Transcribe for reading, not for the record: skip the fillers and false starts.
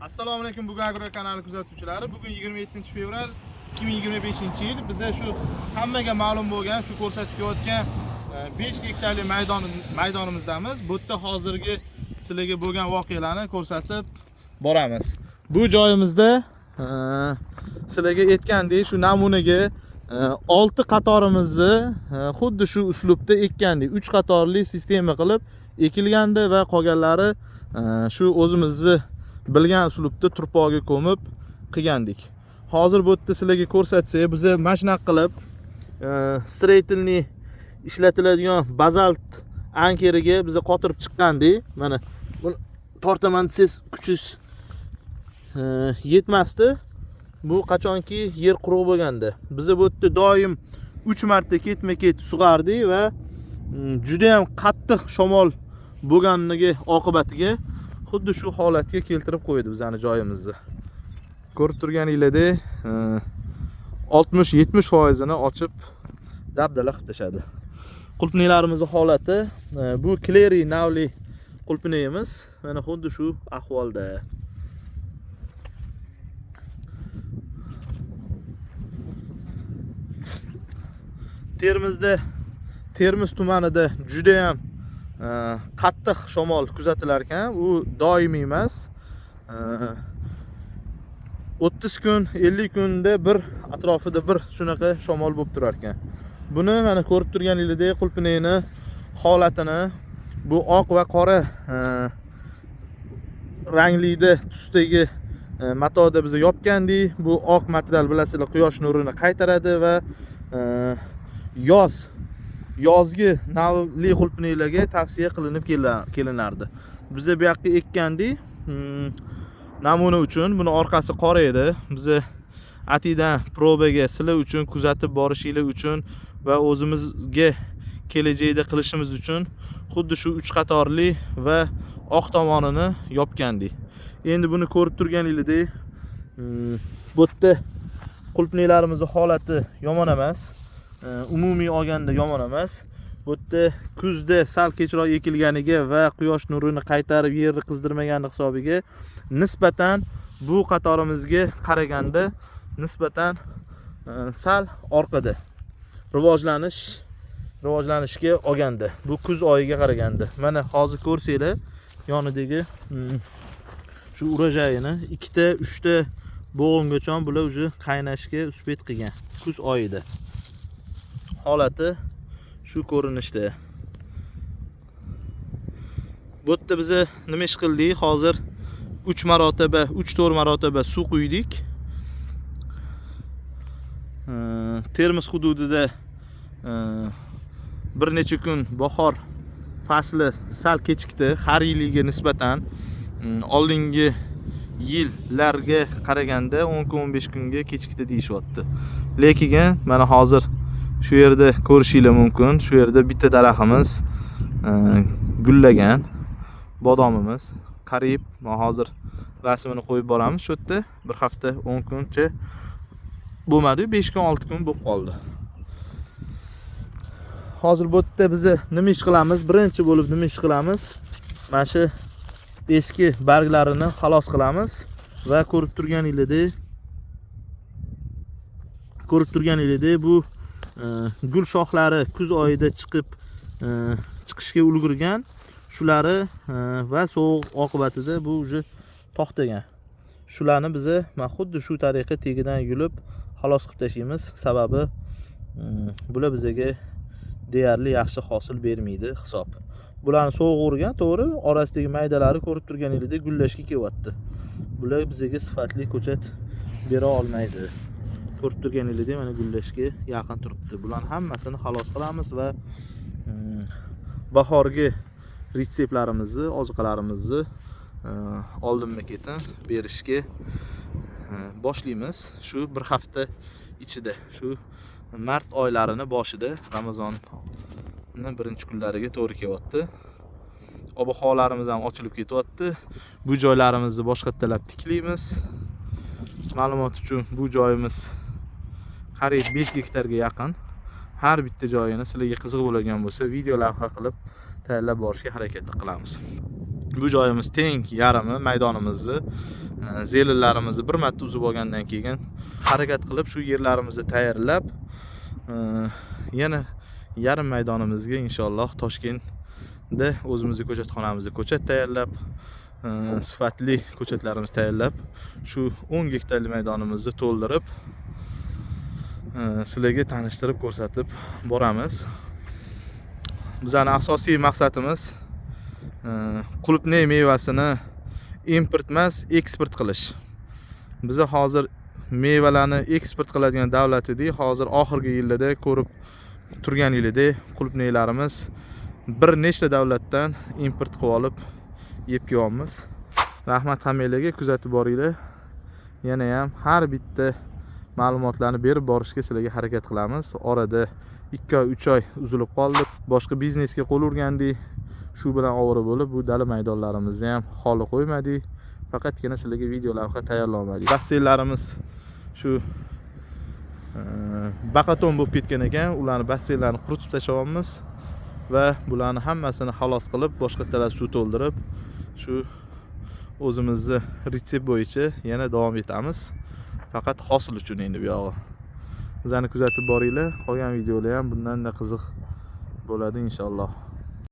Assalomu alaykum bugun Agro kanali kuzatuvchilari. Bugun 27-fevral 2025-yil. Biza shu hammaga ma'lum bo'lgan, shu ko'rsatayotgan 5 gektarlik maydonimizdamiz. Bu yerda hozirgi sizlarga bo'lgan voqealarni ko'rsatib boramiz. Bu joyimizda sizlarga aytgandek, shu namunaga 6 qatorimizni xuddi shu uslubda ekkandik. 3 qatorli sistema qilib ekilgandi va qolganlari shu o'zimizni bilgan uslubda turpoqga ko'mib qilgandik. Hozir bu yerda sizlarga ko'rsatsak, biz mana shunaqa qilib streytilni ishlatiladigan bazalt ankeriga biz qotirib chiqqandik. Mana buni tortaman desangiz kuchingiz yetmasdi. Bu qachonki yer quruq bo'lganda. Biz bu yerda doim 3 marta ketma-ket sug'ardik va juda ham qattiq shamol bo'lganligi oqibatiga xuddi shu holatga keltirib qo'ydi bizning joyimizni. Ko'rib turganingizdek 60-70% ni ochib dabdala qilib tashadi. Qulpnilarimizning holati bu Clery navli qulpnimiz mana xuddi shu ahvolda. Termiz tumanida juda ham qattiq shamol kuzatilar ekan. U doimiy emas. 30 kun, 50 kunda bir atrofida bir shunaqa shamol bo'lib turar ekan. Buni mana ko'rib turganingizdek qulpnini holatini bu oq va qora ranglida tusdagi matoda biz yopgandik. Bu oq material bilasizlar, quyosh nurini qaytaradi va yozgi navli qulpnilarga tavsiya qilinib kelinardi. Biz bu yoqqa ekkandik. Namuna uchun buni orqasi qora edi. Biz atidan probaga sizlar uchun kuzatib borishinglar uchun va o'zimizga kelajakda qilishimiz uchun xuddi shu 3 qatorli va oq tomonini yopgandik. Endi buni ko'rib turganingizdek, bu yerda qulpnilarimizning holati yomon emas. Umumiy olganda yomon emas. Bu yerda kuzda sal kechroq ekilganiga va quyosh nurini qaytarib yerni qizdirmagani hisobiga nisbatan bu qatorimizga qaraganda nisbatan sal orqada rivojlanishga olganda. Bu kuz oyiga qaraganda. Mana hozir ko'rsanglar, yonidagi shu urajayini 2 ta 3 ta bo'g'imgacha bular уже qaynashga uspet qilgan kuz oyida. Holati shu ko'rinishda. Bu yerda biz nima ish qildik? Hozir 3-4 marotaba suv quydik. Termiz hududida bir necha kun bahor fasli sal kechikdi. Har yiliga nisbatan oldingi yillarga qaraganda 10-15 kunga kechikdi deyishyapti. Lekin mana hozir shu yerda ko'rishinglar mumkin. Shu yerda bitta daraxtimiz gullagan, bodomimiz qariyb hozir rasmini qo'yib boramiz. Shu yerda bir hafta 10 kuncha bo'lmadi, 5 kun 6 kun bo'lib qoldi. Hozir bu yerda biz nima ish qilamiz? Birinchi bo'lib nima ish qilamiz? Mana shu eski barglarini xalos qilamiz va ko'rib turganingizdek bu gul shoxlari kuz oyida chiqishga ulgurgan. Shulari va sovuq oqibatida bu уже to'xtagan. Shularni biz mana xuddi shu tariqa tegidan yulib xalos qilib tashlaymiz. Sababi bular bizga deyarli yaxshi hosil bermaydi hisob. Bularni sovuq urgan, to'g'ri, orasidagi maydalari ko'rib turganingizdek gullashga kelyapti. Bular bizga sifatli ko'chat bera olmaydi. Ko'rib turganingizdek mana gullashga yaqin turibdi. Bularni hammasini xalos qilamiz va bahorgi retseptlarimizni, oziqalarimizni oldinma-ketin berishga boshlaymiz. Shu bir hafta ichida, shu mart oylarining boshida, Ramazonning birinchi kunlariga to'g'ri kelyapti. Ob-havolarimiz ham ochilib ketyapti. Bu joylarimizni boshqatalab tiklaymiz. Ma'lumot uchun bu joyimiz qariyb 5 gektarga yaqin. Har bitta joyini sizlarga qiziq bo'lgan bo'lsa, video lavha qilib tayyorlab borishga harakat qilamiz. Bu joyimiz teng yarimi maydonimizni, zelinlarimizni bir marta uzib olgandan keyin harakat qilib shu yerlarimizni tayyorlab, yana yarim maydonimizga inshaalloh Toshkentda o'zimizning ko'chatxonamizda ko'chat tayyorlab, sifatli ko'chatlarimizni tayyorlab, shu 10 gektarlik maydonimizni to'ldirib, sizlarga tanishtirib ko'rsatib boramiz. Bizning asosiy maqsadimiz qulupnay mevasini import emas, eksport qilish. Biz hozir mevalarni eksport qiladigan davlat edik. Hozir oxirgi yillarda ko'rib turganingizdek, qulupnaylarimiz bir nechta davlatdan import qilib olib yeb kelyapmiz. Rahmat hammanglarga, kuzatib boringlar. Yana ham har bitta ma'lumotlarni berib borishga sizlarga harakat qilamiz. Orada 2 oy, 3 oy uzilib qoldi. Boshqa biznesga qo'l urgandik. Shu bilan ovora bo'lib, bu dala maydonlarimizni ham xoli qo'ymadik. Faqatgina sizlarga video lavha tayyorlamadik. Basseynlarimiz shu baqaton bo'lib ketgan ekan. Ularni basseynlarni quritib tashlayapmiz va bularni hammasini xalos qilib, boshqachalar suv to'ldirib, shu o'zimizni retsept bo'yicha yana davom etamiz. Faqat hosil uchun endi bu yog'i. Bizani kuzatib boringlar. Qolgan videolar ham bundan da qiziq bo'ladi inshaalloh.